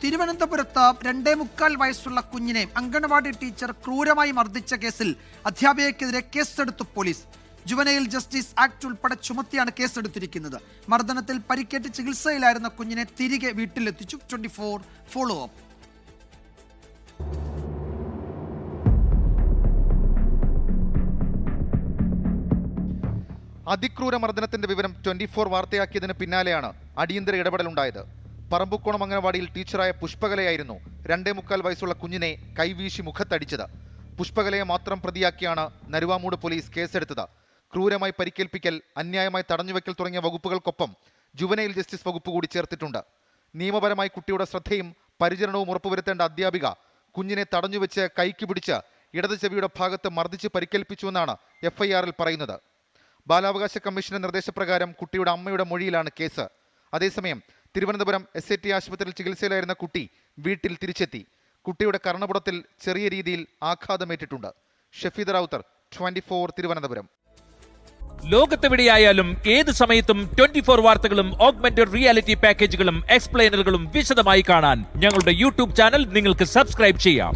തിരുവനന്തപുരത്ത് 2.25 വയസ്സുള്ള കുഞ്ഞിനെ അംഗൻവാടി ടീച്ചർ ക്രൂരമായി മർദ്ദിച്ച കേസിൽ അധ്യാപികയ്ക്കെതിരെ കേസെടുത്തു പോലീസ്. ജുവനൈൽ ജസ്റ്റിസ് ആക്ട് ഉൾപ്പെടെ ചുമത്തിയാണ് കേസെടുത്തിരിക്കുന്നത്. മർദ്ദനത്തിൽ പരിക്കേറ്റ് ചികിത്സയിലായിരുന്ന കുഞ്ഞിനെ തിരികെ വീട്ടിലെത്തിച്ചു. 24 ഫോളോ അപ്പ്. അതിക്രൂര മർദ്ദനത്തിന്റെ വിവരം 24 വാർത്തയാക്കിയതിന് പിന്നാലെയാണ് അടിയന്തര ഇടപെടലുണ്ടായത്. പറമ്പുക്കോണം അംഗനവാടിയിൽ ടീച്ചറായ പുഷ്പകലയായിരുന്നു 2.25 വയസ്സുള്ള കുഞ്ഞിനെ കൈവീശി മുഖത്തടിച്ചത്. പുഷ്പകലയെ മാത്രം പ്രതിയാക്കിയാണ് നരുവാമൂട് പോലീസ് കേസെടുത്തത്. ക്രൂരമായി പരിക്കേൽപ്പിക്കൽ, അന്യായമായി തടഞ്ഞുവെക്കൽ തുടങ്ങിയ വകുപ്പുകൾക്കൊപ്പം ജുവനൈൽ ജസ്റ്റിസ് വകുപ്പ് കൂടി ചേർത്തിട്ടുണ്ട്. നിയമപരമായി കുട്ടിയുടെ ശ്രദ്ധയും പരിചരണവും ഉറപ്പുവരുത്തേണ്ട അധ്യാപിക കുഞ്ഞിനെ തടഞ്ഞുവെച്ച് കൈക്ക് പിടിച്ച് ഇടത് ചെവിയുടെ ഭാഗത്ത് മർദ്ദിച്ച് പരിക്കേൽപ്പിച്ചുവെന്നാണ് FIR-ൽ പറയുന്നത്. ബാലാവകാശ കമ്മീഷന്റെ നിർദ്ദേശപ്രകാരം കുട്ടിയുടെ അമ്മയുടെ മൊഴിയിലാണ് കേസ്. അതേസമയം തിരുവനന്തപുരം SAT ആശുപത്രിയിൽ ചികിത്സയിലായിരുന്ന കുട്ടി വീട്ടിൽ തിരിച്ചെത്തി. കുട്ടിയുടെ കർണപുടത്തിൽ ചെറിയ രീതിയിൽ ആഘാതമേറ്റിട്ടുണ്ട്. ഷഫീദ് റൌത്തർ, 24 തിരുവനന്തപുരം. ലോകത്തെവിടെയായാലും ഏത് സമയത്തും 24 വാർത്തകളും ഓഗ്മെന്റഡ് റിയാലിറ്റി പാക്കേജുകളും എക്സ്പ്ലെയിനറുകളും വിശദമായി കാണാൻ ഞങ്ങളുടെ YouTube ചാനൽ നിങ്ങൾക്ക് സബ്സ്ക്രൈബ് ചെയ്യാം.